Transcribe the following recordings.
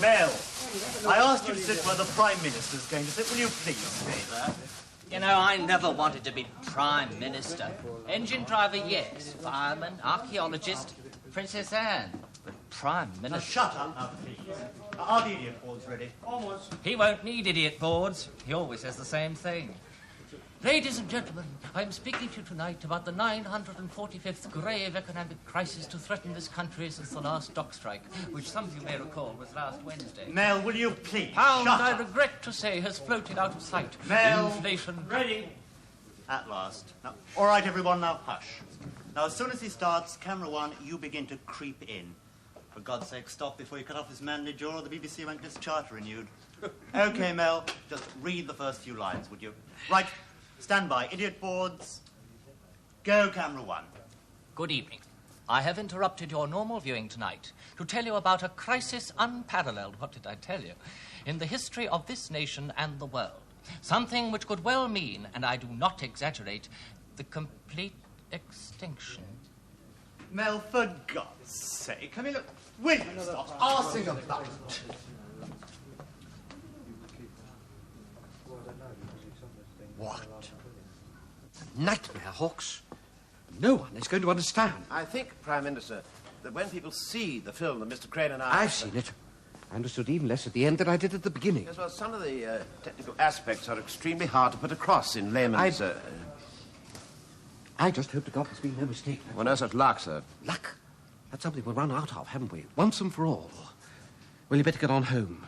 Mel, I asked you to sit where the Prime Minister's going to sit. Will you please stay there? You know, I never wanted to be Prime Minister. Engine driver, yes. Fireman, archaeologist, Princess Anne. But Prime Now, Minister... shut up now, please. Are the idiot boards ready? Almost. He won't need idiot boards. He always says the same thing. Ladies and gentlemen, I'm speaking to you tonight about the 945th grave economic crisis to threaten this country since the last dock strike, which some of you may recall was last Wednesday. Mel, will you please Pound, shut I up? regret to say, has floated out of sight. Mel. Inflation... Ready. At last. Now, all right, everyone, now hush. Now, as soon as he starts, camera one, you begin to creep in. For God's sake, stop before you cut off his manly jaw or the BBC won't get its charter renewed. OK, Mel, just read the first few lines, would you? Right, stand by. Idiot boards. Go, camera one. Good evening. I have interrupted your normal viewing tonight to tell you about a crisis unparalleled, what did I tell you, in the history of this nation and the world. Something which could well mean, and I do not exaggerate, the complete extinction. Mel, for God's sake, I mean, look, will you stop arsing about? What? Nightmare, Hawks. No one is going to understand. I think, Prime Minister, that when people see the film that Mr. Crane and I... I've seen it. I understood even less at the end than I did at the beginning. Yes, well, some of the technical aspects are extremely hard to put across in layman's... I just hope to God there's been no mistake. Well, no such luck, sir. Luck? That's something we'll run out of, haven't we? Once and for all. Well, you better get on home.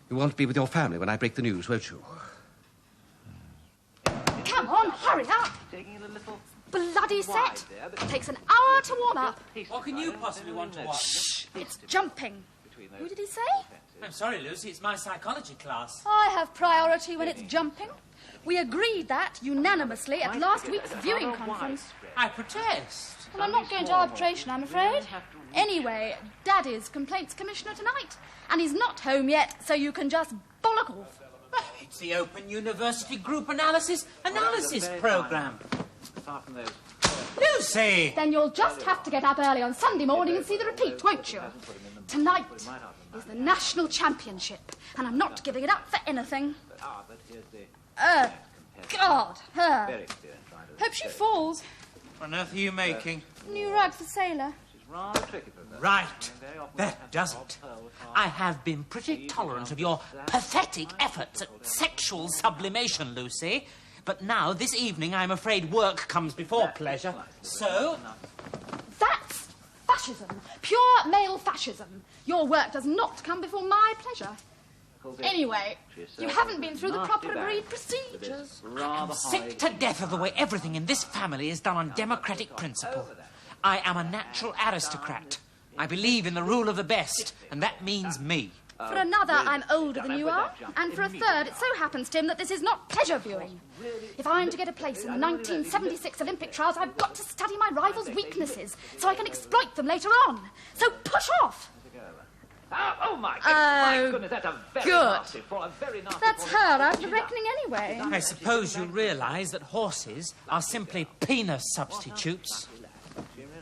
You want to be with your family when I break the news, won't you? Come on, hurry up. Bloody set. Takes an hour to warm up. What can you possibly want to watch? Shh, it's jumping. Who did he say? I'm sorry, Lucy, it's my psychology class. I have priority when it's jumping. We agreed that unanimously at last week's viewing conference. I protest. Well, I'm not going to arbitration, I'm afraid. Anyway, Daddy's complaints commissioner tonight. And he's not home yet, so you can just bollock off. It's the Open University Group Analysis Programme. Lucy! Then you'll just have to get up early on Sunday morning and see the repeat, won't you? Tonight is the national championship, and I'm not giving it up for anything. God, her. Hope she falls. What on earth are you making? New rug for sailor. Right. That does it. I have been pretty tolerant of your pathetic efforts at sexual sublimation, Lucy. But now, this evening, I'm afraid work comes before pleasure. So... That's fascism. Pure male fascism. Your work does not come before my pleasure. Anyway, you haven't been through the proper agreed procedures. I'm sick to death of the way everything in this family is done on democratic principle. I am a natural aristocrat. I believe in the rule of the best, and that means me. For another, I'm older than you are. And for a third, it so happens, Tim, that this is not pleasure viewing. If I'm to get a place in the 1976 Olympic trials, I've got to study my rivals' weaknesses so I can exploit them later on. So push off. Oh, my goodness, that's a very nasty fall, a very nasty That's fall. her out of the reckoning anyway. I suppose you realise that horses are simply penis substitutes.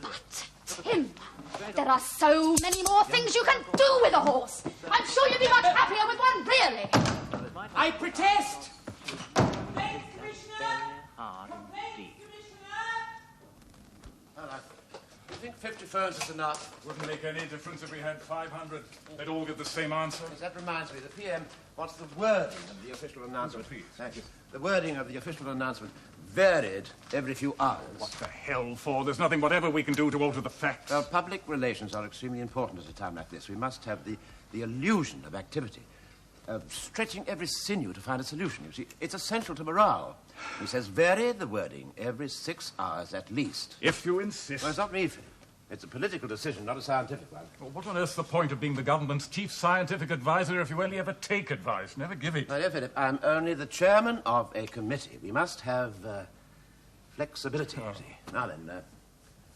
But, Tim, there are so many more things you can do with a horse. I'm sure you'd be much happier with one, really. I protest! I think 50 phones is enough. Wouldn't make any difference if we had 500. They'd all get the same answer. Yes, that reminds me, the PM wants the wording of the official announcement. Please. Thank you. The wording of the official announcement varied every few hours. What the hell for? There's nothing whatever we can do to alter the facts. Well, public relations are extremely important at a time like this. We must have the illusion of activity, stretching every sinew to find a solution. You see, it's essential to morale. He says vary the wording every 6 hours at least. If you insist. Well, it's not me, Philip. It's a political decision, not a scientific one. Well, what on earth's the point of being the government's chief scientific advisor if you only ever take advice, never give it? My dear Philip, I'm only the chairman of a committee. We must have flexibility, you see. Now then,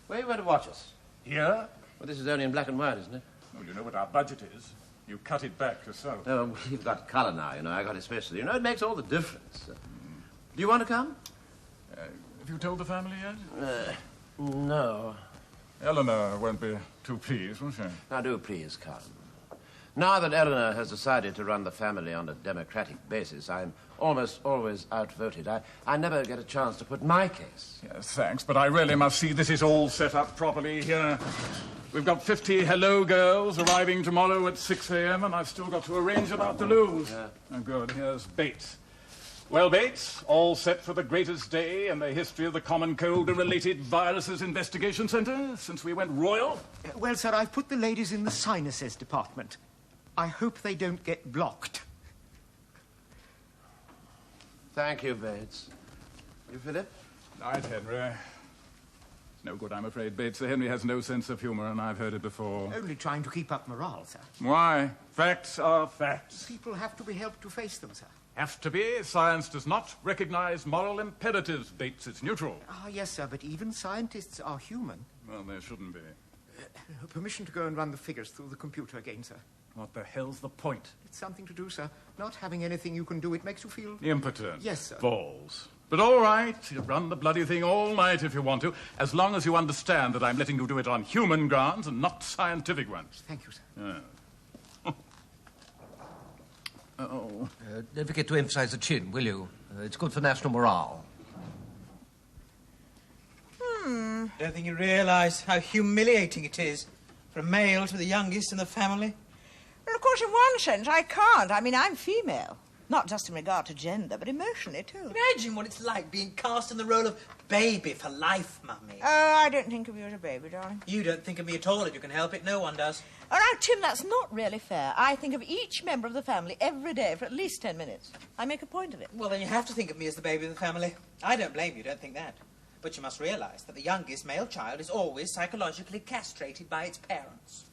where are you going to watch us? Here? Well, this is only in black and white, isn't it? Well, you know what our budget is. You cut it back yourself. Oh, we've got colour now, you know. I got it specially. You know, it makes all the difference. Do you want to come? Have you told the family yet? No. Eleanor won't be too pleased, will she? Now, do please come. Now that Eleanor has decided to run the family on a democratic basis, I'm almost always outvoted. I never get a chance to put my case. Yes, thanks, but I really must see this is all set up properly here. We've got 50 hello girls arriving tomorrow at 6 a.m., and I've still got to arrange about the loos. Yeah. Oh, good. Here's Bates. Well, Bates, all set for the greatest day in the history of the Common Cold-related Viruses Investigation Centre since we went royal? Well, sir, I've put the ladies in the sinuses department. I hope they don't get blocked. Thank you, Bates. You, Philip? Night, Henry. It's no good, I'm afraid, Bates. Sir Henry has no sense of humour, and I've heard it before. Only trying to keep up morale, sir. Why? Facts are facts. People have to be helped to face them, sir. Have to be. Science does not recognise moral imperatives, Bates. It's neutral. Ah, yes, sir, but even scientists are human. Well, there shouldn't be. Permission to go and run the figures through the computer again, sir. What the hell's the point? It's something to do, sir. Not having anything you can do, it makes you feel... Impotent. Yes, sir. Balls. But all right, you run the bloody thing all night if you want to, as long as you understand that I'm letting you do it on human grounds and not scientific ones. Thank you, sir. Yeah. Oh. Don't forget to emphasize the chin, will you? It's good for national morale. Don't think you realise how humiliating it is for a male to be the youngest in the family. Well, of course, in one sense, I can't. I mean, I'm female. Not just in regard to gender, but emotionally, too. Imagine what it's like being cast in the role of baby for life, Mummy. Oh, I don't think of you as a baby, darling. You don't think of me at all if you can help it. No one does. Oh, now, Tim, that's not really fair. I think of each member of the family every day for at least 10 minutes. I make a point of it. Well, then you have to think of me as the baby of the family. I don't blame you, don't think that. But you must realise that the youngest male child is always psychologically castrated by its parents.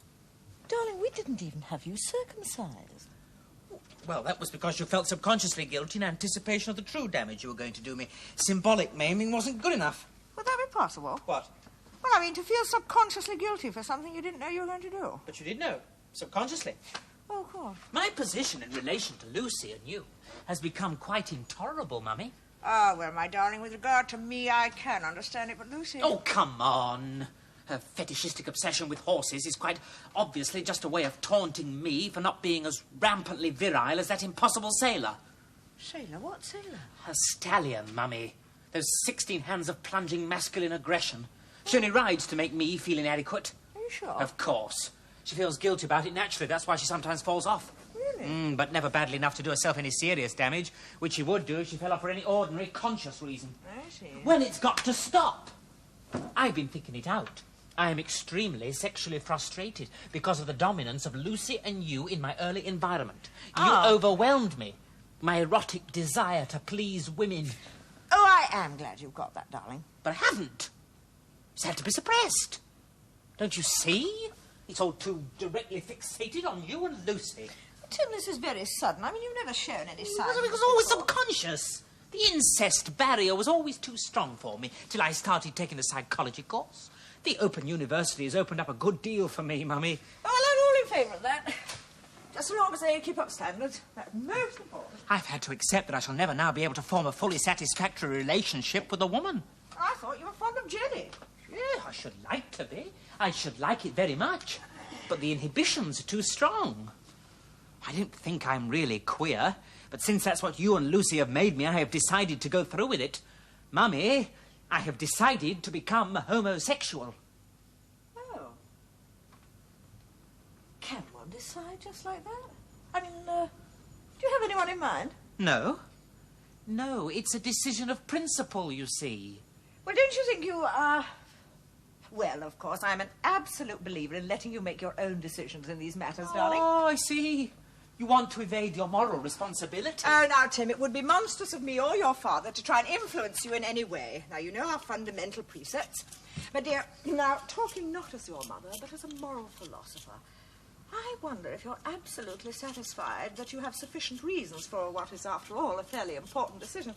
Darling, we didn't even have you circumcised. Well, that was because you felt subconsciously guilty in anticipation of the true damage you were going to do me. Symbolic maiming wasn't good enough. Would that be possible? What? Well, I mean, to feel subconsciously guilty for something you didn't know you were going to do. But you did know, subconsciously. Oh, of course. My position in relation to Lucy and you has become quite intolerable, Mummy. Ah, well, my darling, with regard to me, I can understand it, but Lucy... Oh, come on. Her fetishistic obsession with horses is quite obviously just a way of taunting me for not being as rampantly virile as that impossible sailor. Sailor? What sailor? Her stallion, Mummy. Those 16 hands of plunging masculine aggression. She only rides to make me feel inadequate. Are you sure? Of course. She feels guilty about it naturally. That's why she sometimes falls off. Really? But never badly enough to do herself any serious damage, which she would do if she fell off for any ordinary conscious reason. I see. Well, it's got to stop. I've been thinking it out. I am extremely sexually frustrated because of the dominance of Lucy and you in my early environment. You overwhelmed me. My erotic desire to please women. Oh, I am glad you've got that, darling. But I haven't. It's had to be suppressed. Don't you see? It's all too directly fixated on you and Lucy. Tim, this is very sudden. I mean, you've never shown any signs. It was always subconscious. The incest barrier was always too strong for me till I started taking a psychology course. The Open University has opened up a good deal for me, Mummy. Oh, well, I'm all in favour of that. Just as long as they keep up standards. That's most important. I've had to accept that I shall never now be able to form a fully satisfactory relationship with a woman. I thought you were fond of Jenny. Yeah, I should like to be. I should like it very much. But the inhibitions are too strong. I don't think I'm really queer, but since that's what you and Lucy have made me, I have decided to go through with it. Mummy, I have decided to become homosexual. Oh. Can one decide just like that? I mean, do you have anyone in mind? No. No, it's a decision of principle, you see. Well, don't you think you are... Well, of course, I'm an absolute believer in letting you make your own decisions in these matters, darling. Oh, I see. You want to evade your moral responsibility. Oh, now, Tim, it would be monstrous of me or your father to try and influence you in any way. Now, you know our fundamental precepts. But, dear, now, talking not as your mother, but as a moral philosopher, I wonder if you're absolutely satisfied that you have sufficient reasons for what is, after all, a fairly important decision.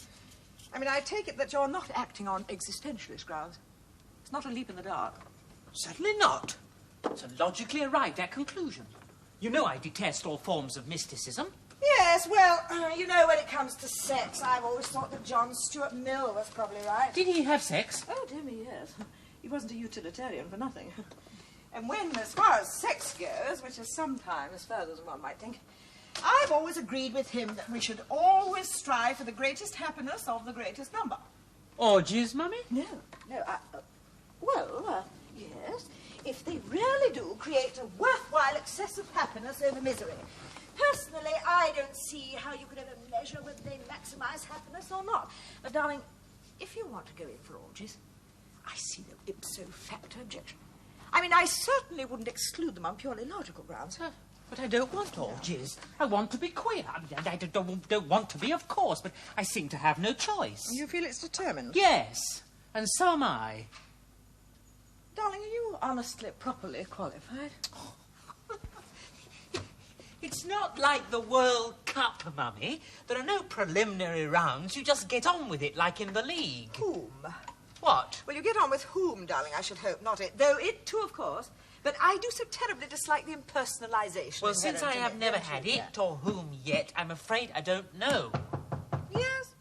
I mean, I take it that you're not acting on existentialist grounds. It's not a leap in the dark. Certainly not. It's a logically arrived at conclusion. You know I detest all forms of mysticism. Yes, well, you know, when it comes to sex, I've always thought that John Stuart Mill was probably right. Did he have sex? Oh, dear me, yes. He wasn't a utilitarian for nothing. And when, as far as sex goes, which is sometimes further than one might think, I've always agreed with him that we should always strive for the greatest happiness of the greatest number. Orgies, Mummy? No, yes, if they really do create a worthwhile excess of happiness over misery. Personally, I don't see how you could ever measure whether they maximise happiness or not. But, darling, if you want to go in for orgies, I see no ipso facto objection. I mean, I certainly wouldn't exclude them on purely logical grounds. But I don't want orgies. I want to be queer. I don't want to be, of course, but I seem to have no choice. You feel it's determined? Yes, and so am I. Darling, are you honestly, properly qualified? It's not like the World Cup, Mummy. There are no preliminary rounds. You just get on with it, like in the league. Whom? What? Well, you get on with whom, darling, I should hope, not it. Though it, too, of course. But I do so terribly dislike the impersonalisation. Well, since I have never had it or whom yet, I'm afraid I don't know. Yes?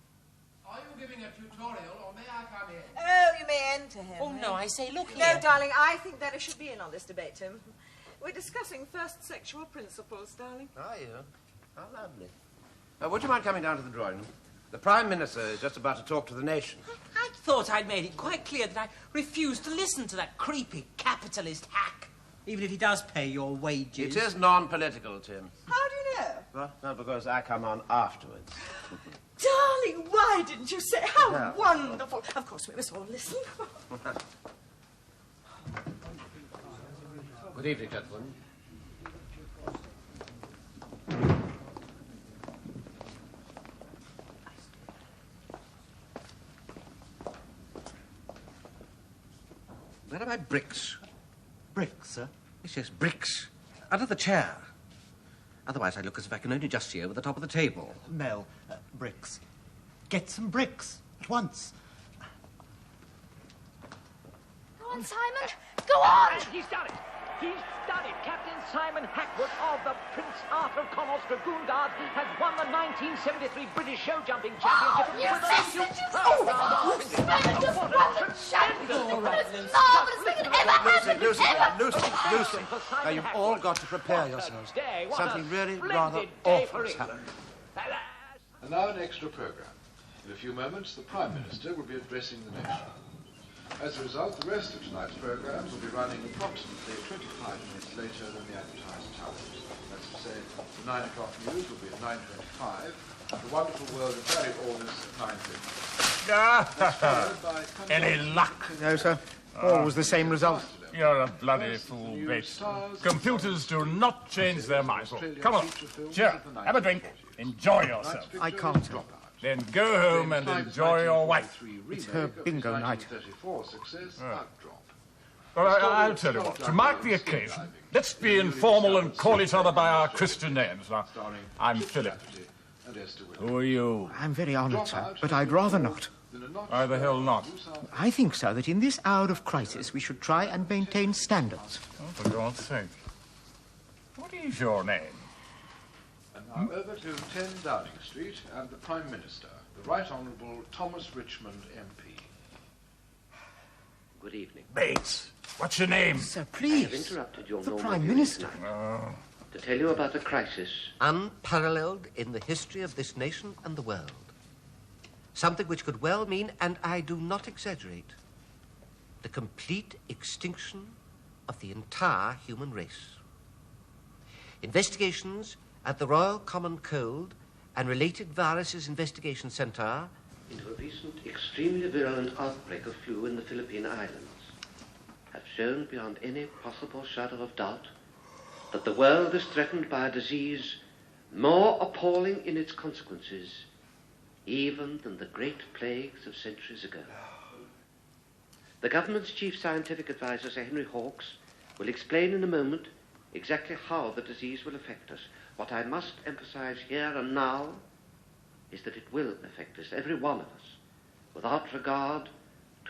Are you giving a tutorial, or may I come in? Oh, you may enter him. Oh, no, I say, look here. No, darling, I think Dennis should be in on this debate, Tim. We're discussing first sexual principles, darling. Are you? How lovely. Would you mind coming down to the drawing room? The Prime Minister is just about to talk to the nation. I thought I'd made it quite clear that I refuse to listen to that creepy capitalist hack, even if he does pay your wages. It is non-political, Tim. How do you know? Well, no, because I come on afterwards. Darling, why didn't you say? How wonderful. Of course, we must all listen. Good evening, gentlemen. Where are my bricks? Bricks, sir? Yes, bricks. Under the chair. Otherwise, I look as if I can only just see over the top of the table. Mel, bricks. Get some bricks at once. Go on, Simon. Go on! He's done it. He's done it. Captain Simon Hackwood of the Prince Arthur Connaught Dragoon Guard has won the 1973 British Show Jumping Championship. You Lucy. Now, you've all got to prepare yourselves. Something really rather awful has happened. And now an extra programme. In a few moments, the Prime Minister will be addressing the nation. As a result, the rest of tonight's programmes will be running approximately 25 minutes later than the advertised times. That's to say, the 9 o'clock news will be at 9:25, the wonderful world of Barry Orders at 9:50. Any luck? No, sir. Always the same result. You're a bloody fool, Bates. Computers do not change their minds. Come on, cheer up, have a drink, enjoy yourself. I can't help. Then go home and enjoy your wife. It's her bingo night. Well, I'll tell you what, to mark the occasion, let's be informal and call each other by our Christian names. Now, I'm Philip. Who are you? I'm very honoured, sir, but I'd rather not. Why the hell not? I think, sir, that in this hour of crisis we should try and maintain standards. Oh, for God's sake. What is your name? And now over to 10 Downing Street and the Prime Minister, the Right Honourable Thomas Richmond MP. Good evening. Bates. What's your name? Sir, I please. have interrupted your The normal Prime viewing Minister. tonight to tell you about a crisis. Unparalleled in the history of this nation and the world. Something which could well mean, and I do not exaggerate, the complete extinction of the entire human race. Investigations at the Royal Common Cold and Related Viruses Investigation Center into a recent extremely virulent outbreak of flu in the Philippine Islands have shown beyond any possible shadow of doubt that the world is threatened by a disease more appalling in its consequences even than the great plagues of centuries ago. The government's chief scientific advisor, Sir Henry Hawkes, will explain in a moment exactly how the disease will affect us. What I must emphasize here and now is that it will affect us, every one of us, without regard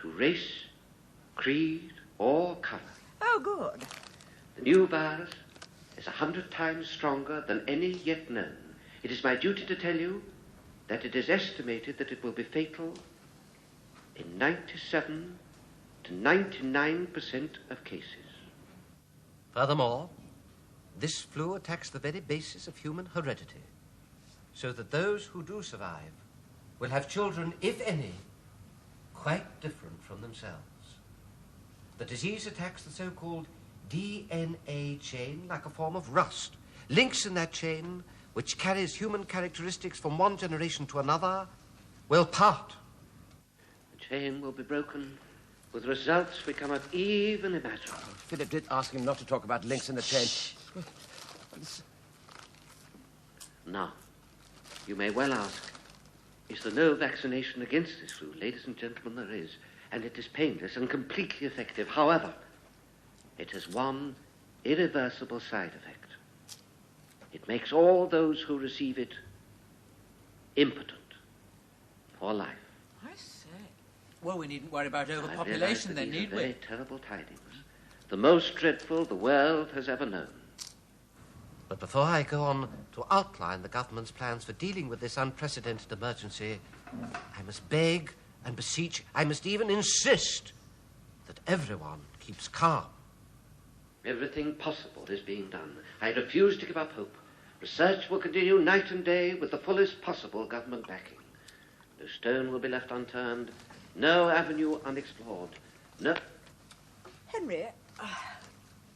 to race, creed, or color. Oh, good. The new virus is 100 times stronger than any yet known. It is my duty to tell you that it is estimated that it will be fatal in 97 to 99% of cases. Furthermore, this flu attacks the very basis of human heredity, so that those who do survive will have children, if any, quite different from themselves. The disease attacks the so-called DNA chain like a form of rust. Links in that chain, which carries human characteristics from one generation to another, will part. The chain will be broken with results we cannot even imagine. Philip did ask him not to talk about links in the chain. Now, you may well ask, is there no vaccination against this flu? Ladies and gentlemen, there is, and it is painless and completely effective. However, it has one irreversible side effect. It makes all those who receive it impotent for life. I say. Well, we needn't worry about I overpopulation then, realize that these need are we? very terrible tidings. The most dreadful the world has ever known. But before I go on to outline the government's plans for dealing with this unprecedented emergency, I must beg and beseech, I must even insist that everyone keeps calm. Everything possible is being done. I refuse to give up hope. Research will continue night and day with the fullest possible government backing. No stone will be left unturned, no avenue unexplored, no... Henry,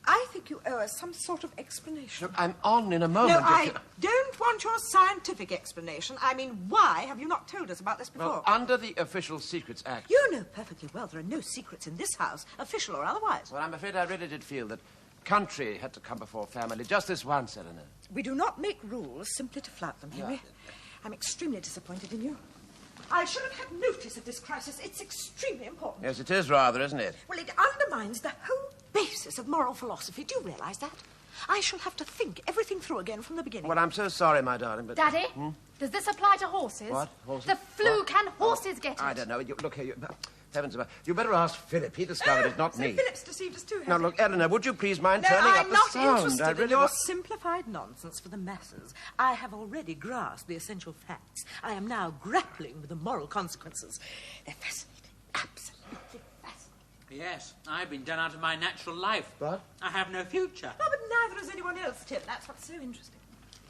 I think you owe us some sort of explanation. Look, I'm on in a moment. No, I don't want your scientific explanation. I mean, why have you not told us about this before? Well, under the Official Secrets Act... You know perfectly well there are no secrets in this house, official or otherwise. Well, I'm afraid I really did feel that country had to come before family just this once, Eleanor. We do not make rules simply to flout them, Henry. I'm extremely disappointed in you. I should have had notice of this crisis. It's extremely important. Yes, it is rather, isn't it? Well, it undermines the whole basis of moral philosophy. Do you realise that? I shall have to think everything through again from the beginning. Well, I'm so sorry, my darling, but... Daddy, does this apply to horses? What? Horses? The flu, What? can horses get it? I don't know. Look here, heavens above. You better ask Philip. He discovered it, not so me. Philip's deceived us too, has Now, he? look, Eleanor, would you please mind No, turning I'm up the not sound? interested I in really your wa- simplified nonsense for the masses. I have already grasped the essential facts. I am now grappling with the moral consequences. They're fascinating, absolutely fascinating. Yes, I've been done out of my natural life. What? I have no future. No, but neither has anyone else, Tim. That's what's so interesting.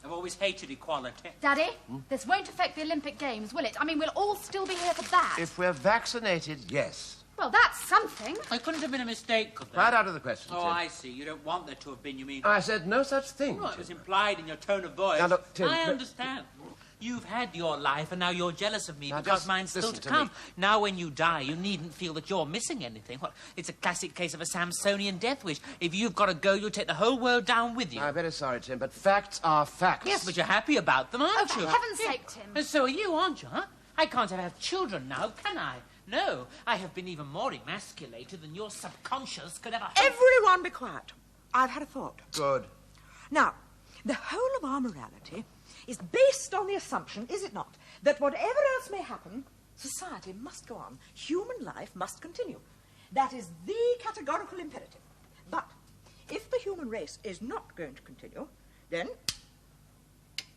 I've always hated equality. Daddy, this won't affect the Olympic Games, will it? I mean, we'll all still be here for that. If we're vaccinated, yes. Well, that's something. It couldn't have been a mistake, could there? Right out of the question, Oh, Tim. I see. You don't want there to have been, you mean? I said no such thing. Well, it was implied in your tone of voice. Now, look, Tim, I look- understand. You've had your life, and now you're jealous of me Now, because just mine's still listen to to come. me. Now, when you die, you needn't feel that you're missing anything. Well, it's a classic case of a Samsonian death wish. If you've got to go, you take the whole world down with you. I'm very sorry, Tim, but facts are facts. Yes, but you're happy about them, aren't Oh, you? for heaven's sake, Tim. And so are you, aren't you, huh? I can't have children now, can I? No, I have been even more emasculated than your subconscious could ever hope. Everyone be quiet. I've had a thought. Good. Now, the whole of our morality is based on the assumption, is it not, that whatever else may happen, society must go on. Human life must continue. That is the categorical imperative. But if the human race is not going to continue, then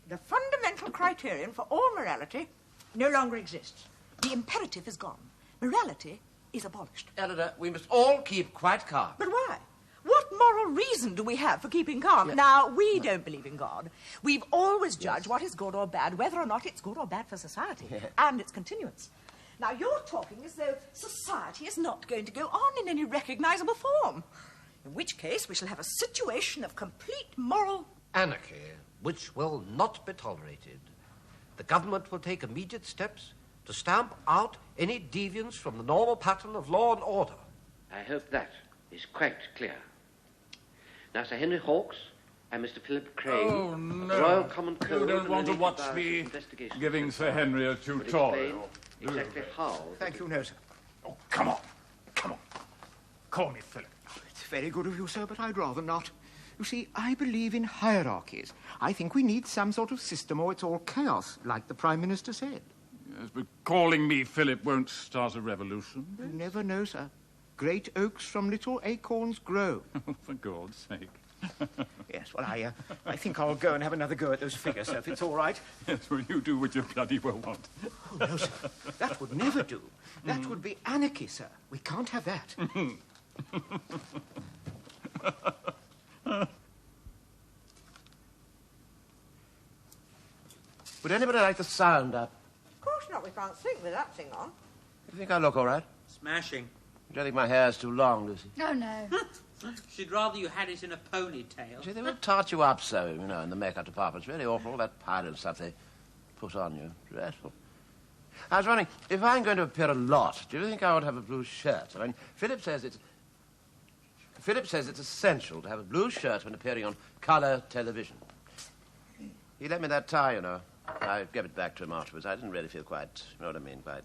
the fundamental criterion for all morality no longer exists. The imperative is gone. Morality is abolished. Eleanor, we must all keep quite calm. But why? What moral reason do we have for keeping calm? Now, we don't believe in God. We've always judged what is good or bad, whether or not it's good or bad for society and its continuance. Now, you're talking as though society is not going to go on in any recognizable form. In which case, we shall have a situation of complete moral... Anarchy, which will not be tolerated. the government will take immediate steps to stamp out any deviance from the normal pattern of law and order. I hope that is quite clear. Now, Sir Henry Hawkes and Mr. Philip Crane, Oh, no. the Royal Common Code... You don't and want to related watch virus me investigation giving Sir Henry a will explain tutorial. exactly how... Thank you, no, sir. Oh, come on. Come on. Call me Philip. It's very good of you, sir, but I'd rather not. You see, I believe in hierarchies. I think we need some sort of system or it's all chaos, like the Prime Minister said. Yes, but calling me Philip won't start a revolution. You never know, sir. Great oaks from little acorns grow. For God's sake. Yes, well, I think I'll go and have another go at those figures, sir, if it's all right. Yes, well, you do what you bloody well want. Oh, no, sir. That would never do. That would be anarchy, sir. We can't have that. Would anybody like the sound up? Of course not. We can't sing with that thing on. You think I look all right? Smashing. You don't think my hair's too long, Lucy? Oh, no. She'd rather you had it in a ponytail. See, they will tart you up so, you know, in the makeup department. It's really awful, all that pirate stuff they put on you. Dreadful. I was wondering, if I'm going to appear a lot, do you think I ought to have a blue shirt? I mean, Philip says it's essential to have a blue shirt when appearing on colour television. He lent me that tie, you know. I gave it back to him afterwards. I didn't really feel quite, you know what I mean, quite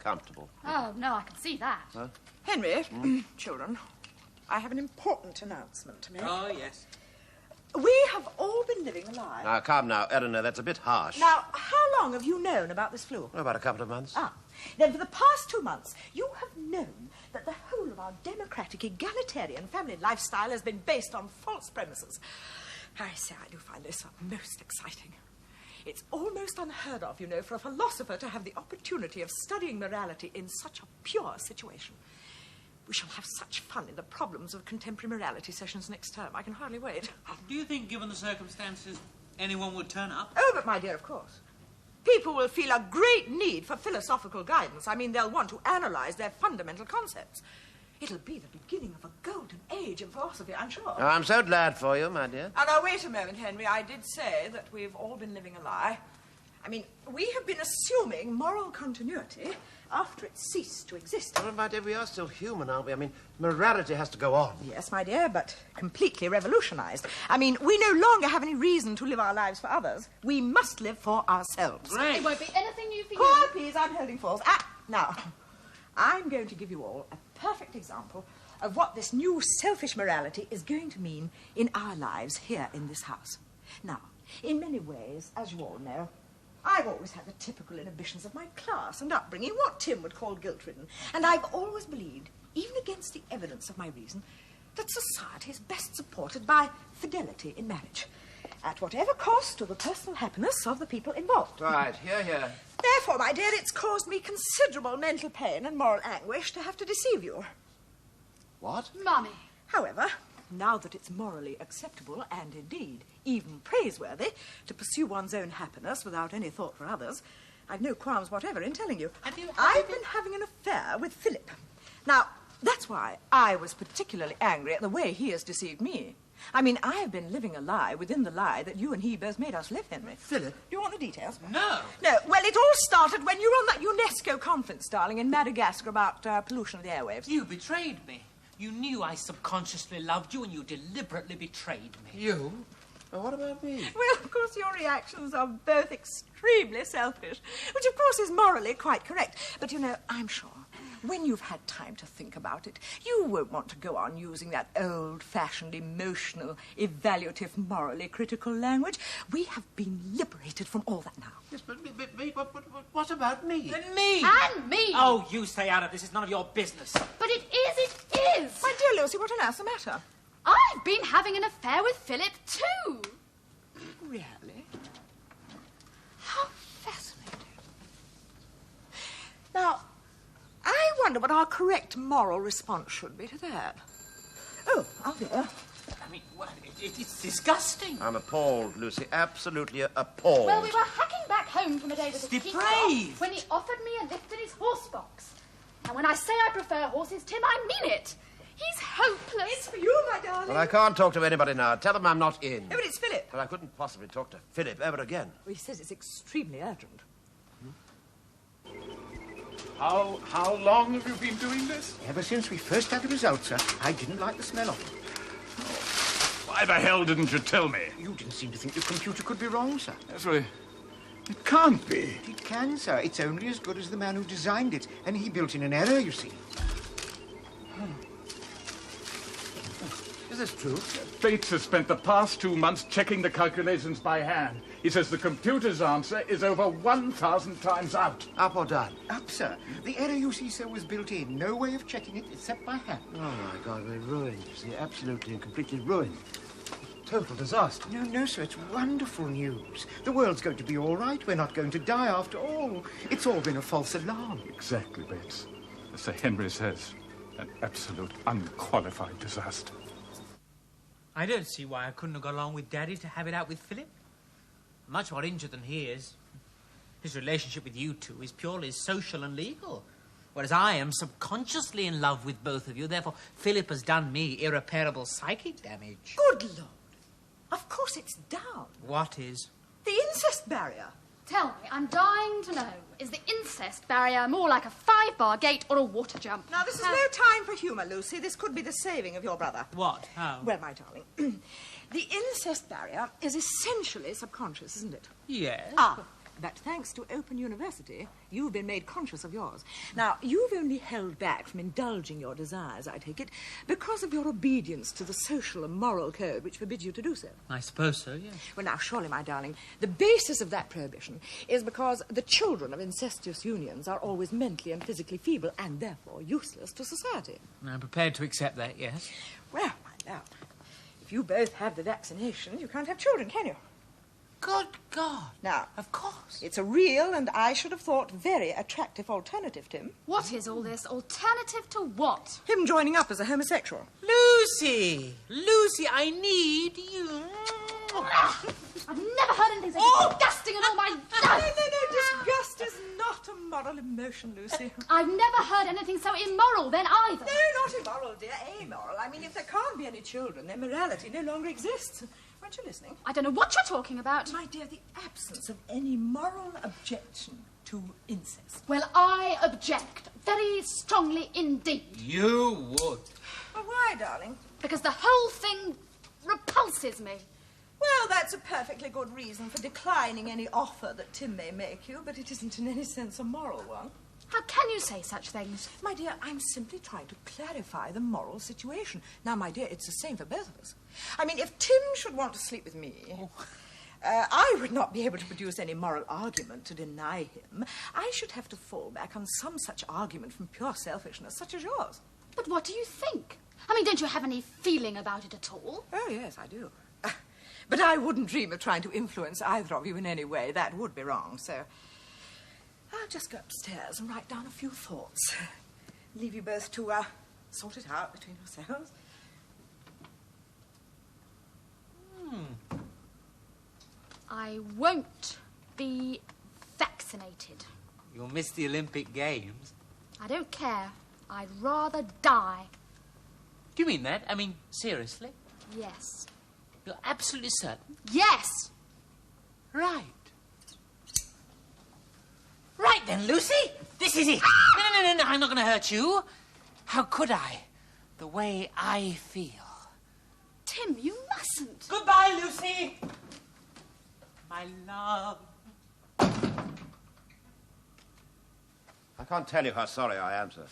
comfortable. Oh, no, I can see that. Huh? Henry, children, I have an important announcement to make. Oh, yes. We have all been living a lie. Now, come now, Eleanor, that's a bit harsh. Now, how long have you known about this flu? Well, about a couple of months. Ah, then for the past 2 months, you have known that the whole of our democratic, egalitarian family lifestyle has been based on false premises. I say, I do find this most exciting. It's almost unheard of, you know, for a philosopher to have the opportunity of studying morality in such a pure situation. We shall have such fun in the problems of contemporary morality sessions next term. I can hardly wait. Do you think, given the circumstances, anyone would turn up? Oh, but my dear, of course. People will feel a great need for philosophical guidance. I mean, they'll want to analyze their fundamental concepts. It'll be the beginning of a golden age in philosophy, I'm sure. Oh, I'm so glad for you, my dear. Oh, now, wait a moment, Henry. I did say that we've all been living a lie. I mean, we have been assuming moral continuity after it ceased to exist. Well, my dear, we are still human, aren't we? I mean, morality has to go on. Yes, my dear, but completely revolutionized. I mean, we no longer have any reason to live our lives for others. We must live for ourselves. It won't be anything new for you. Quiet, please. I'm holding forth. Now, I'm going to give you all a perfect example of what this new selfish morality is going to mean in our lives here in this house. Now, in many ways, as you all know, I've always had the typical inhibitions of my class and upbringing, what Tim would call guilt-ridden. And I've always believed, even against the evidence of my reason, that society is best supported by fidelity in marriage, at whatever cost to the personal happiness of the people involved. Right, here, here. Therefore, my dear, it's caused me considerable mental pain and moral anguish to have to deceive you. What? Mummy. However, now that it's morally acceptable and indeed even praiseworthy to pursue one's own happiness without any thought for others, I've no qualms whatever in telling you. I've been having an affair with Philip. Now, that's why I was particularly angry at the way he has deceived me. I mean, I have been living a lie within the lie that you and he both made us live, Henry. Philip? Do you want the details? No. No, well, it all started when you were on that UNESCO conference, darling, in Madagascar about pollution of the airwaves. You betrayed me. You knew I subconsciously loved you and you deliberately betrayed me. You? Well, what about me? Well, of course, your reactions are both extremely selfish, which, of course, is morally quite correct. But, you know, I'm sure when you've had time to think about it, you won't want to go on using that old-fashioned, emotional, evaluative, morally critical language. We have been liberated from all that now. Yes, but what about me? And me! And me! Oh, you stay out of this. It's none of your business. But it is. My dear Lucy, what on earth's the matter? I've been having an affair with Philip, too. Really? How fascinating. Now, I wonder what our correct moral response should be to that. Oh, Alvia. I mean, well, it's disgusting. I'm appalled, Lucy. Absolutely appalled. Well, we were hacking back home from a day with his teacher depraved. when he offered me a lift in his horse box. And when I say I prefer horses, Tim, I mean it. He's hopeless. It's for you, my darling. Well, I can't talk to anybody now. Tell them I'm not in. Oh, but it's Philip. but I couldn't possibly talk to Philip ever again. Well, he says it's extremely urgent. How long have you been doing this? Ever since we first had the results, sir, I didn't like the smell of them. Why the hell didn't you tell me? You didn't seem to think the computer could be wrong, sir. Yes, well, it can't be. It can, sir. It's only as good as the man who designed it, and he built in an error, you see. Is this true? Bates has spent the past 2 months checking the calculations by hand. He says the computer's answer is over 1,000 times out. Up or down? Up, sir. The error, you see, sir, was built in. No way of checking it except by hand. Oh, my God, we're ruined. You see, absolutely and completely ruined. Total disaster. No, sir, it's wonderful news. The world's going to be all right. We're not going to die after all. It's all been a false alarm. Exactly, Bates. As Sir Henry says, an absolute unqualified disaster. I don't see why I couldn't have got along with Daddy to have it out with Philip. Much more injured than he is. His relationship with you two is purely social and legal. Whereas I am subconsciously in love with both of you. Therefore, Philip has done me irreparable psychic damage. Good Lord. Of course it's down. What is? The incest barrier. Tell me, I'm dying to know, is the incest barrier more like a 5-bar gate or a water jump? Now, this is no time for humour, Lucy. This could be the saving of your brother. What? How? Well, my darling, the incest barrier is essentially subconscious, isn't it? Yes. But thanks to Open University, you've been made conscious of yours. Now, you've only held back from indulging your desires, I take it, because of your obedience to the social and moral code which forbids you to do so. I suppose so, yes. Well, now, surely, my darling, the basis of that prohibition is because the children of incestuous unions are always mentally and physically feeble and therefore useless to society. I'm prepared to accept that, yes. Well, my love, if you both have the vaccination, you can't have children, can you? Good God. Now, of course. It's a real and, I should have thought, very attractive alternative, Tim. What is all this? Alternative to what? Him joining up as a homosexual. Lucy! Lucy, I need you. I've never heard anything so disgusting in all my life. No, disgust is not a moral emotion, Lucy. I've never heard anything so immoral then either. No, not immoral, dear, amoral. I mean, if there can't be any children, then morality no longer exists. Weren't you listening? I don't know what you're talking about. My dear, the absence of any moral objection to incest. Well, I object very strongly indeed. You would. Well, why, darling? Because the whole thing repulses me. Well, that's a perfectly good reason for declining any offer that Tim may make you, but it isn't in any sense a moral one. How can you say such things? My dear, I'm simply trying to clarify the moral situation. Now, my dear, it's the same for both of us. I mean, if Tim should want to sleep with me, I would not be able to produce any moral argument to deny him. I should have to fall back on some such argument from pure selfishness, such as yours. But what do you think? I mean, don't you have any feeling about it at all? Oh, yes, I do. But I wouldn't dream of trying to influence either of you in any way. That would be wrong, so I'll just go upstairs and write down a few thoughts. Leave you both to sort it out between yourselves. I won't be vaccinated. You'll miss the Olympic Games. I don't care. I'd rather die. Do you mean that? I mean, seriously? Yes. You're absolutely certain? Yes! Right. Right then, Lucy. This is it. No, I'm not going to hurt you. How could I? The way I feel. Tim, you mustn't. Goodbye, Lucy. My love. I can't tell you how sorry I am, sir.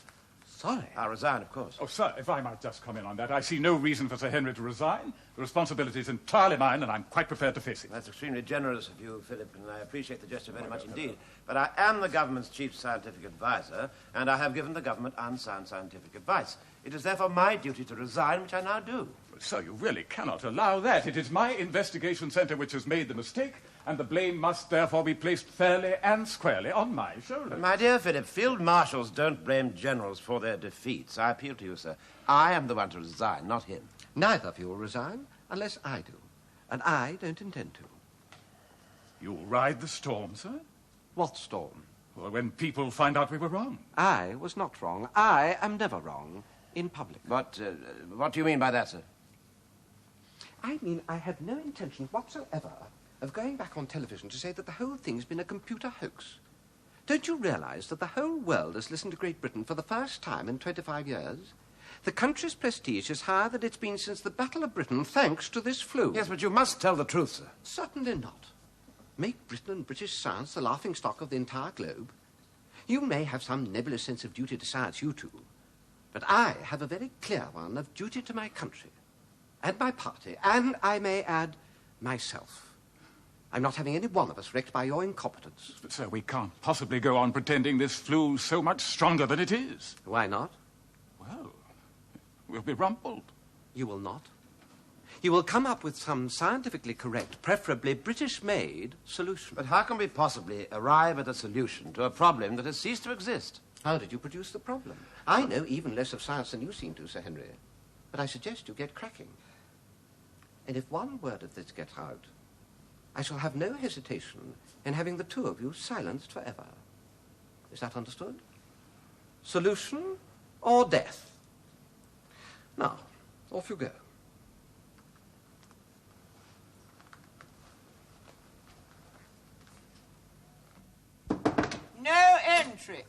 Sorry? I'll resign, of course. Oh, sir, if I might just comment on that. I see no reason for Sir Henry to resign. The responsibility is entirely mine, and I'm quite prepared to face it. That's extremely generous of you, Philip, and I appreciate the gesture very much indeed. But I am the government's chief scientific advisor, and I have given the government unsound scientific advice. It is therefore my duty to resign, which I now do. But, sir, you really cannot allow that. It is my investigation centre which has made the mistake, and the blame must therefore be placed fairly and squarely on my shoulders. But my dear Philip, field marshals don't blame generals for their defeats. I appeal to you, sir. I am the one to resign, not him. Neither of you will resign unless I do. And I don't intend to. You'll ride the storm, sir? What storm? Well, when people find out we were wrong. I was not wrong. I am never wrong in public. What do you mean by that, sir? I mean, I have no intention whatsoever of going back on television to say that the whole thing's been a computer hoax. Don't you realise that the whole world has listened to Great Britain for the first time in 25 years? The country's prestige is higher than it's been since the Battle of Britain, thanks to this flu. Yes, but you must tell the truth, sir. Certainly not. Make Britain and British science the laughingstock of the entire globe. You may have some nebulous sense of duty to science, you two, but I have a very clear one of duty to my country and my party, and I may add, myself. I'm not having any one of us wrecked by your incompetence. But, sir, we can't possibly go on pretending this flu's so much stronger than it is. Why not? Well, we'll be rumpled. You will not. You will come up with some scientifically correct, preferably British-made solution. But how can we possibly arrive at a solution to a problem that has ceased to exist? How did you produce the problem? I know even less of science than you seem to, Sir Henry. But I suggest you get cracking. And if one word of this gets out, I shall have no hesitation in having the two of you silenced forever. Is that understood? Solution or death? Now, off you go. No entry.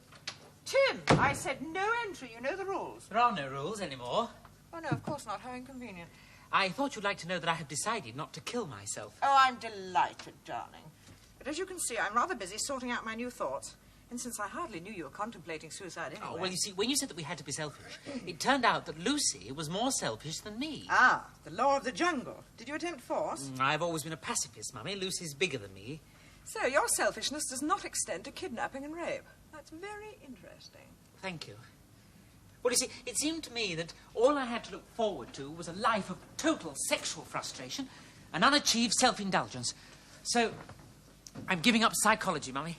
Tim, I said no entry. You know the rules. There are no rules anymore. Oh, no, of course not. How inconvenient. I thought you'd like to know that I have decided not to kill myself. Oh, I'm delighted, darling. But as you can see, I'm rather busy sorting out my new thoughts. And since I hardly knew you were contemplating suicide anyway... Oh, well, you see, when you said that we had to be selfish, it turned out that Lucy was more selfish than me. Ah, the law of the jungle. Did you attempt force? I've always been a pacifist, Mummy. Lucy's bigger than me. So your selfishness does not extend to kidnapping and rape. That's very interesting. Thank you. Well, you see, it seemed to me that all I had to look forward to was a life of total sexual frustration and unachieved self-indulgence. So, I'm giving up psychology, Mummy.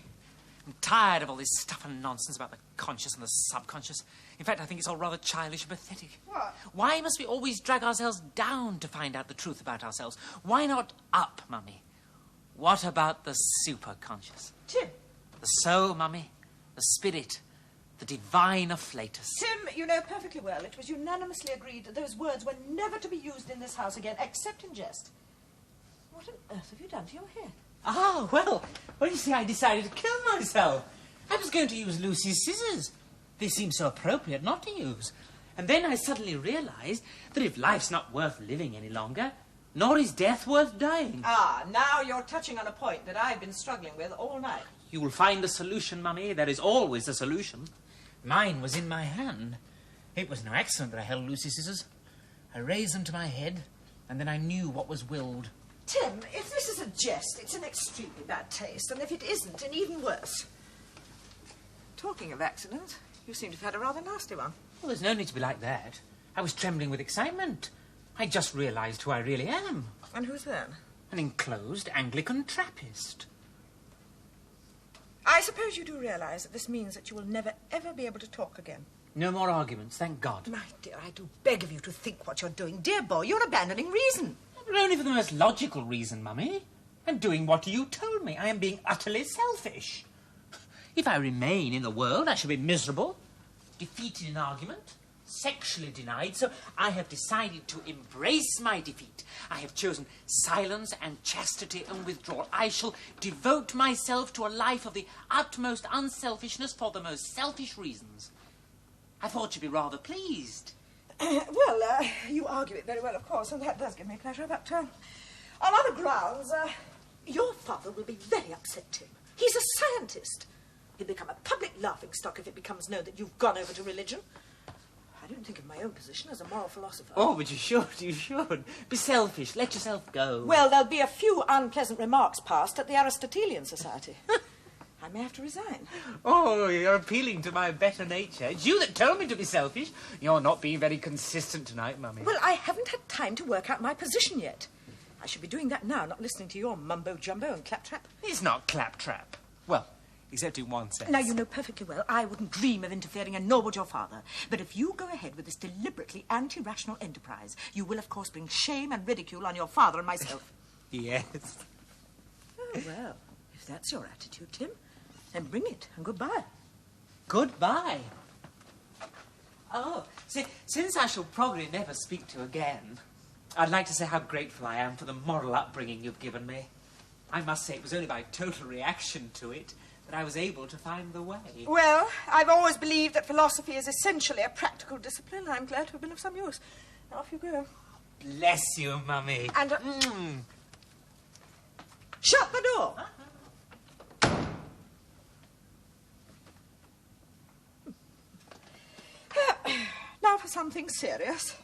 I'm tired of all this stuff and nonsense about the conscious and the subconscious. In fact, I think it's all rather childish and pathetic. What? Why must we always drag ourselves down to find out the truth about ourselves? Why not up, Mummy? What about the superconscious? Tim. The soul, Mummy. The spirit. The divine afflatus. Tim, you know perfectly well it was unanimously agreed that those words were never to be used in this house again, except in jest. What on earth have you done to your hair? Ah, well, you see, I decided to kill myself. I was going to use Lucy's scissors. They seemed so appropriate not to use. And then I suddenly realised that if life's not worth living any longer, nor is death worth dying. Ah, now you're touching on a point that I've been struggling with all night. You will find a solution, Mummy. There is always a solution. Mine was in my hand. It was no accident that I held Lucy's scissors. I raised them to my head, and then I knew what was willed. Tim, if this is a jest, it's in extremely bad taste, and if it isn't, an even worse. Talking of accidents, you seem to have had a rather nasty one. Well, there's no need to be like that. I was trembling with excitement. I just realised who I really am. And who's that? An enclosed Anglican Trappist. I suppose you do realise that this means that you will never, ever be able to talk again. No more arguments, thank God. My dear, I do beg of you to think what you're doing. Dear boy, you're abandoning reason. But only for the most logical reason, Mummy. I'm doing what you told me. I am being utterly selfish. If I remain in the world, I shall be miserable, defeated in argument, sexually denied, so I have decided to embrace my defeat. I have chosen silence and chastity and withdrawal. I shall devote myself to a life of the utmost unselfishness for the most selfish reasons. I thought you'd be rather pleased. Well, you argue it very well, of course, and that does give me pleasure, but on other grounds, your father will be very upset, Tim. He's a scientist. He'll become a public laughingstock if it becomes known that you've gone over to religion. I don't think of my own position as a moral philosopher. Oh, but you should. Be selfish. Let yourself go. Well, there'll be a few unpleasant remarks passed at the Aristotelian Society. I may have to resign. Oh, you're appealing to my better nature. It's you that told me to be selfish. You're not being very consistent tonight, Mummy. Well, I haven't had time to work out my position yet. I should be doing that now, not listening to your mumbo-jumbo and claptrap. It's not claptrap. Well, except in one sense. Now, you know perfectly well I wouldn't dream of interfering, and nor would your father. But if you go ahead with this deliberately anti-rational enterprise, you will, of course, bring shame and ridicule on your father and myself. Yes. Oh, well, if that's your attitude, Tim, then bring it, and goodbye. Goodbye? Oh, see, since I shall probably never speak to you again, I'd like to say how grateful I am for the moral upbringing you've given me. I must say it was only by total reaction to it that I was able to find the way. Well, I've always believed that philosophy is essentially a practical discipline. I'm glad to have been of some use. Now, off you go. Bless you, Mummy. And... Shut the door. Now for something serious.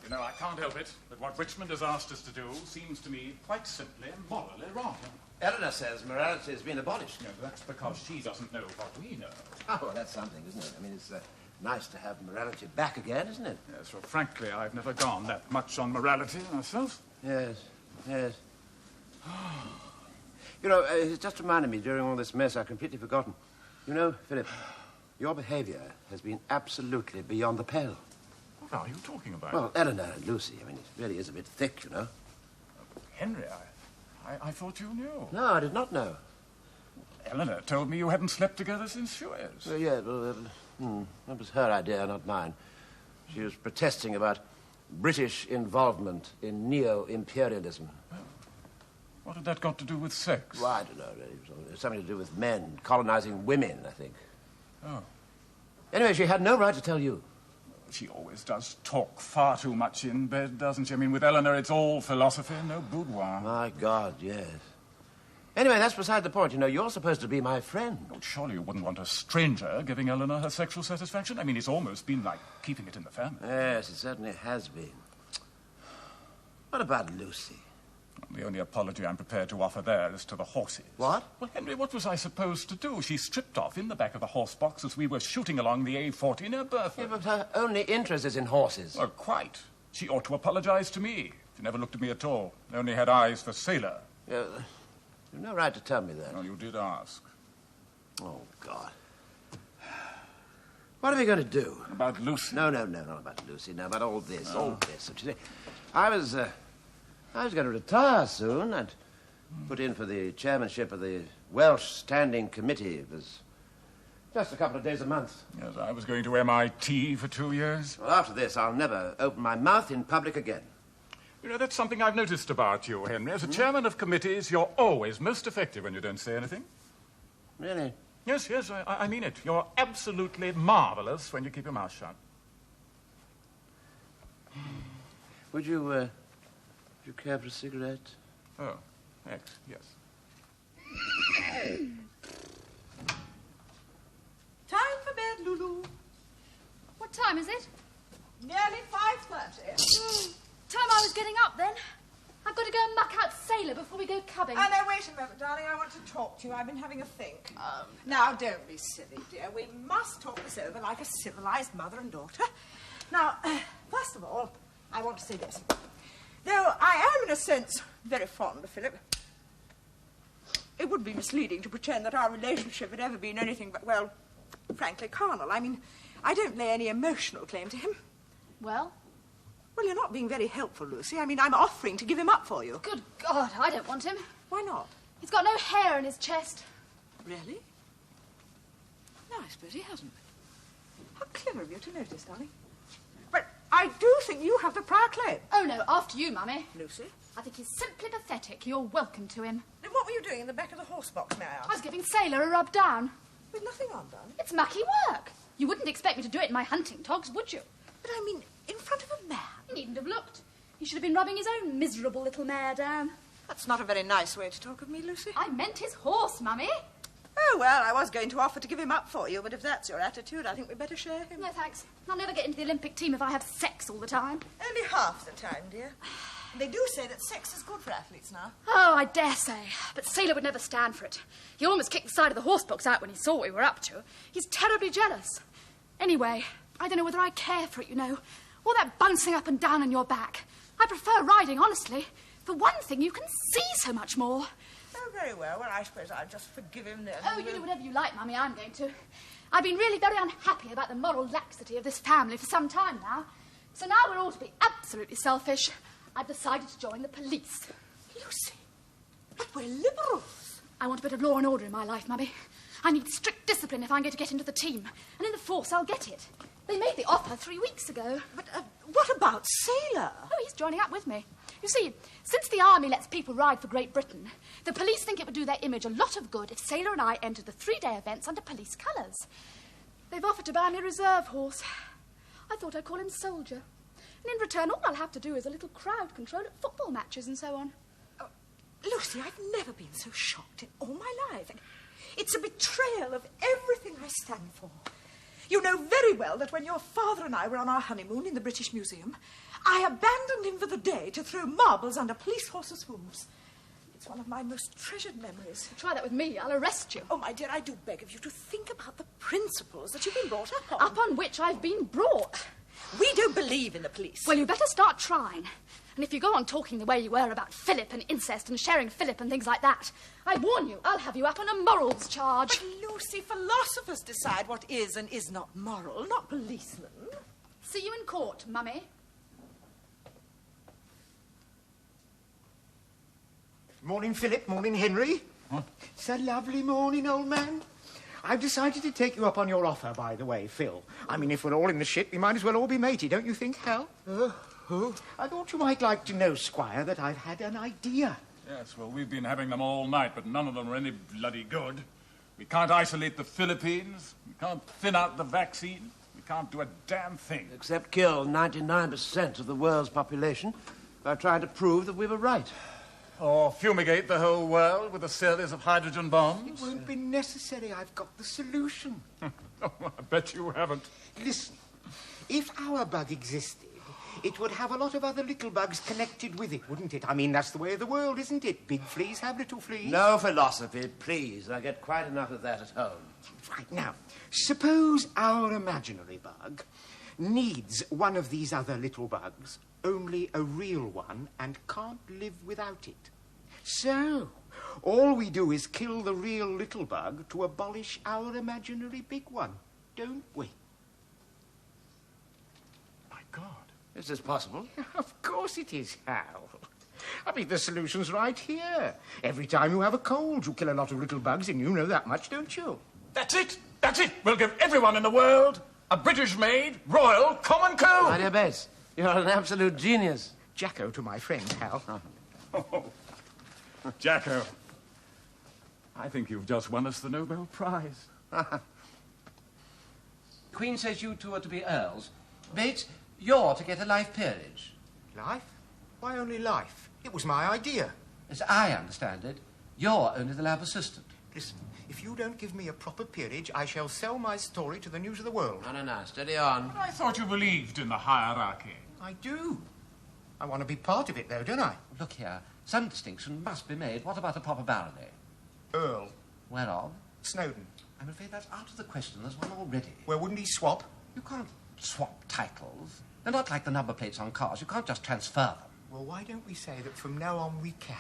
You know, I can't help it, but what Richmond has asked us to do seems to me quite simply morally wrong. Eleanor says morality has been abolished. No, that's because she doesn't know what we know. Oh, well, that's something, isn't it? I mean, it's nice to have morality back again, isn't it? Yes, well, frankly, I've never gone that much on morality myself. Yes, yes. You know, it just reminded me, during all this mess, I'd completely forgotten. You know, Philip, your behaviour has been absolutely beyond the pale. What are you talking about? Well, Eleanor and Lucy, I mean, it really is a bit thick, you know. Henry, I thought you knew. No, I did not know. Eleanor told me you hadn't slept together since Suez. Yeah, well, that was her idea, not mine. She was protesting about British involvement in neo-imperialism. Well, what had that got to do with sex? Well, I don't know, really. It was something to do with men colonizing women, I think. Oh. Anyway, she had no right to tell you. She always does talk far too much in bed, doesn't she? I mean, with Eleanor, it's all philosophy, no boudoir. My God, yes. Anyway, that's beside the point. You know, you're supposed to be my friend. Oh, surely you wouldn't want a stranger giving Eleanor her sexual satisfaction? I mean, it's almost been like keeping it in the family. Yes, it certainly has been. What about Lucy? The only apology I'm prepared to offer there is to the horses. What? Well, Henry, what was I supposed to do? She stripped off in the back of the horse box as we were shooting along the A40 near Burford. Yeah, but her only interest is in horses. Oh, quite. She ought to apologize to me. She never looked at me at all. Only had eyes for sailor. You've no right to tell me that. Well, you did ask. Oh, God. What are we going to do? About Lucy? No, not about Lucy. No, about all this, all this. You see, I was going to retire soon. I'd put in for the chairmanship of the Welsh Standing Committee. It was just a couple of days a month. Yes, I was going to MIT for 2 years. Well, after this, I'll never open my mouth in public again. You know, that's something I've noticed about you, Henry. As a chairman of committees, you're always most effective when you don't say anything. Really? Yes, I mean it. You're absolutely marvellous when you keep your mouth shut. Would you care for a cigarette? Oh, thanks, yes. Time for bed, Lulu. What time is it? Nearly 5:30. Time I was getting up, then. I've got to go and muck out Sailor before we go cubbing. Oh, no, wait a moment, darling. I want to talk to you. I've been having a think. Now, don't be silly, dear. We must talk this over like a civilized mother and daughter. Now, first of all, I want to say this. Though I am, in a sense, very fond of Philip, it would be misleading to pretend that our relationship had ever been anything but, well, frankly, carnal. I mean, I don't lay any emotional claim to him. Well? Well, you're not being very helpful, Lucy. I mean, I'm offering to give him up for you. Good God, I don't want him. Why not? He's got no hair in his chest. Really? No, I suppose he hasn't. How clever of you to notice, darling. But I do think you have the prior claim. Oh, no, after you, Mummy. Lucy? I think he's simply pathetic. You're welcome to him. Then what were you doing in the back of the horse box, may I ask? I was giving Sailor a rub down. With nothing on, darling? It's mucky work. You wouldn't expect me to do it in my hunting togs, would you? But I mean, in front of a man. You needn't have looked. He should have been rubbing his own miserable little mare down. That's not a very nice way to talk of me, Lucy. I meant his horse, Mummy. Oh, well, I was going to offer to give him up for you, but if that's your attitude, I think we'd better share him. No, thanks. I'll never get into the Olympic team if I have sex all the time. Only half the time, dear. They do say that sex is good for athletes now. Oh, I dare say. But Sailor would never stand for it. He almost kicked the side of the horse box out when he saw what we were up to. He's terribly jealous. Anyway, I don't know whether I care for it, you know. All that bouncing up and down on your back. I prefer riding, honestly. For one thing, you can see so much more. Oh, very well. Well, I suppose I'll just forgive him then. Oh, you do whatever you like, Mummy. I'm going to. I've been really very unhappy about the moral laxity of this family for some time now. So now we're all to be absolutely selfish. I've decided to join the police. Lucy, but we're liberals. I want a bit of law and order in my life, Mummy. I need strict discipline if I'm going to get into the team. And in the force, I'll get it. They made the offer 3 weeks ago. But what about Sailor? Oh, he's joining up with me. You see, since the army lets people ride for Great Britain, the police think it would do their image a lot of good if Sailor and I entered the 3-day events under police colours. They've offered to buy me a reserve horse. I thought I'd call him Soldier. And in return, all I'll have to do is a little crowd control at football matches and so on. Oh, Lucy, I've never been so shocked in all my life. It's a betrayal of everything I stand for. You know very well that when your father and I were on our honeymoon in the British Museum, I abandoned him for the day to throw marbles under police horses' hooves. It's one of my most treasured memories. Try that with me, I'll arrest you. Oh, my dear, I do beg of you to think about the principles that you've been brought up on. Up on which I've been brought. We don't believe in the police. Well, you better start trying. And if you go on talking the way you were about Philip and incest and sharing Philip and things like that, I warn you, I'll have you up on a morals charge. But, Lucy, philosophers decide what is and is not moral, not policemen. See you in court, Mummy. Morning, Philip. Morning, Henry. Huh? It's a lovely morning, old man. I've decided to take you up on your offer, by the way, Phil. I mean, if we're all in the ship, we might as well all be matey, don't you think, Hal? I thought you might like to know, Squire, that I've had an idea. Yes, well, we've been having them all night, but none of them are any bloody good. We can't isolate the Philippines. We can't thin out the vaccine. We can't do a damn thing. Except kill 99% of the world's population by trying to prove that we were right. Or fumigate the whole world with a series of hydrogen bombs. It won't be necessary. I've got the solution. Oh, I bet you haven't. Listen, if our bug existed, it would have a lot of other little bugs connected with it, wouldn't it? I mean, that's the way of the world, isn't it? Big fleas have little fleas. No philosophy, please. I get quite enough of that at home. Right, now, suppose our imaginary bug needs one of these other little bugs, only a real one, and can't live without it. So, all we do is kill the real little bug to abolish our imaginary big one, don't we? My God. Is this possible? Of course it is, Hal. I mean, the solution's right here. Every time you have a cold, you kill a lot of little bugs, and you know that much, don't you? That's it! That's it! We'll give everyone in the world a British-made Royal Common Cold! My dear Bates, you're an absolute genius. Jacko to my friend, Hal. Oh. Jacko, I think you've just won us the Nobel Prize. Queen says you two are to be earls. Bates, you're to get a life peerage. Life? Why only life? It was my idea. As I understand it, you're only the lab assistant. Listen, if you don't give me a proper peerage, I shall sell my story to the news of the world. No, steady on. I thought you believed in the hierarchy. I do. I want to be part of it, though, don't I? Look here, some distinction must be made. What about a proper barony? Earl. Whereof? Snowden. I'm afraid that's out of the question. There's one already. Well, wouldn't he swap? You can't swap titles. They're not like the number plates on cars. You can't just transfer them. Well, why don't we say that from now on we can?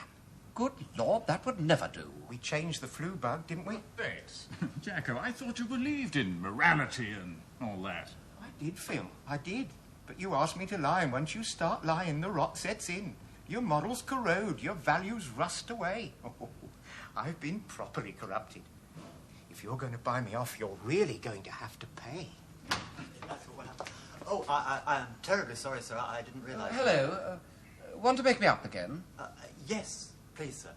Good Lord, that would never do. We changed the flu bug, didn't we? Bates, Jacko, I thought you believed in morality and all that. I did, Phil. I did. But you asked me to lie, and once you start lying, the rot sets in. Your morals corrode, your values rust away. Oh, I've been properly corrupted. If you're going to buy me off, you're really going to have to pay. Oh, I am terribly sorry, sir. I didn't realise. Hello. Want to make me up again? Yes, please, sir.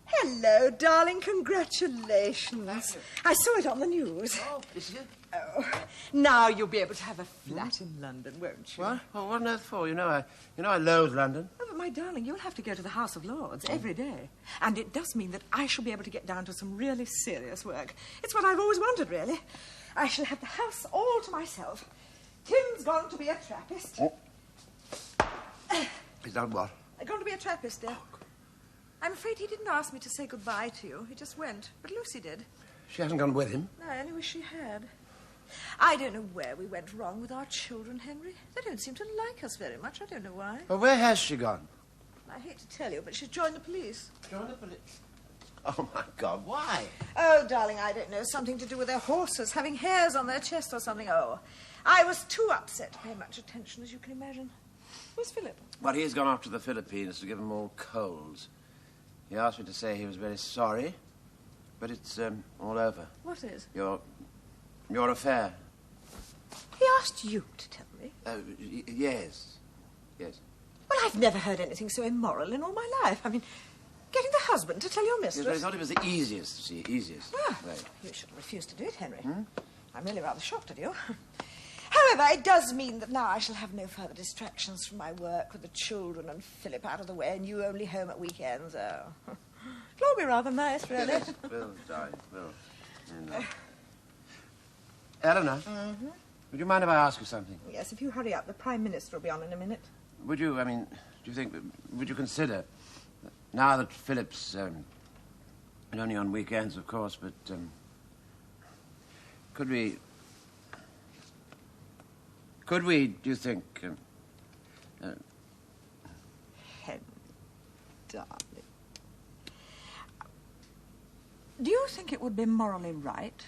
Hello, darling. Congratulations. I saw it on the news. Oh, is it? Oh, now you'll be able to have a flat in London, won't you? What? Oh, what on earth for? You know I loathe London. Oh, but my darling, you'll have to go to the House of Lords every day. And it does mean that I shall be able to get down to some really serious work. It's what I've always wanted, really. I shall have the house all to myself. Tim's gone to be a Trappist. Oh. He's done what? Gone to be a Trappist, dear. I'm afraid he didn't ask me to say goodbye to you. He just went. But Lucy did. She hasn't gone with him? No, I only wish she had. I don't know where we went wrong with our children, Henry. They don't seem to like us very much. I don't know why. Well, where has she gone? I hate to tell you, but she's joined the police. Joined the police? Oh, my God, why? Oh, darling, I don't know. Something to do with their horses, having hairs on their chest or something. Oh, I was too upset to pay much attention, as you can imagine. Where's Philip? Well, he's gone off to the Philippines to give them all colds. He asked me to say he was very sorry, But it's all over. What is? Your affair. He asked you to tell me? Yes. Yes. Well, I've never heard anything so immoral in all my life. I mean, getting the husband to tell your Yes, mistress. but I thought it was the easiest, easiest. Ah, way. you shouldn't refuse to do it, Henry. I'm really rather shocked at you. However, it does mean that now I shall have no further distractions from my work with the children and Philip out of the way and you only home at weekends. Oh, it'll all be rather nice, really. Yes, will, darling, will. You know. Eleanor, would you mind if I ask you something? Yes, if you hurry up, the Prime Minister will be on in a minute. Would you, do you think, would you consider, now that Philip's, only on weekends, of course, but, could we, do you think, Henry, darling. Do you think it would be morally right?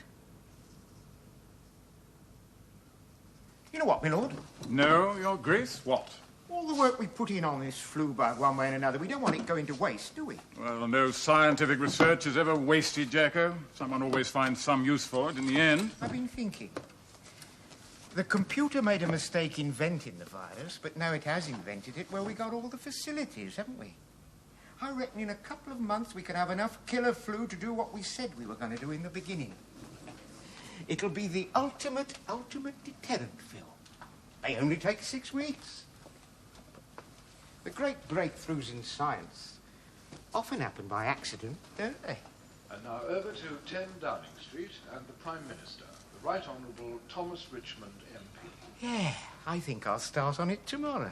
You know what, my lord? No, Your Grace, what? All the work we put in on this flu bug one way and another, we don't want it going to waste, do we? Well, no scientific research is ever wasted, Jacko. Someone always finds some use for it in the end. I've been thinking. The computer made a mistake inventing the virus, but now it has invented it, well, we got all the facilities, haven't we? I reckon in a couple of months we could have enough killer flu to do what we said we were going to do in the beginning. It'll be the ultimate deterrent, Phil. They only take 6 weeks. The great breakthroughs in science often happen by accident, don't they? And now over to 10 Downing Street and the Prime Minister, the Right Honourable Thomas Richmond MP. Yeah, I think I'll start on it tomorrow.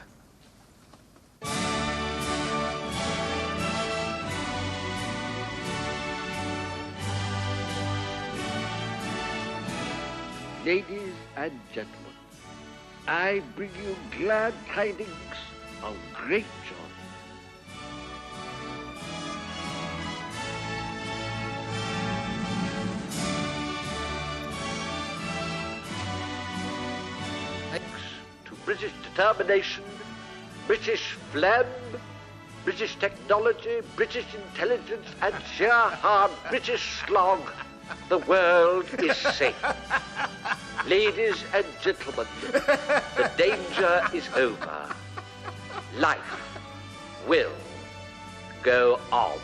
Ladies and gentlemen, I bring you glad tidings of great joy. Thanks to British determination, British phlegm, British technology, British intelligence, and sheer hard British slog, the world is safe. Ladies and gentlemen, the danger is over. Life will go on.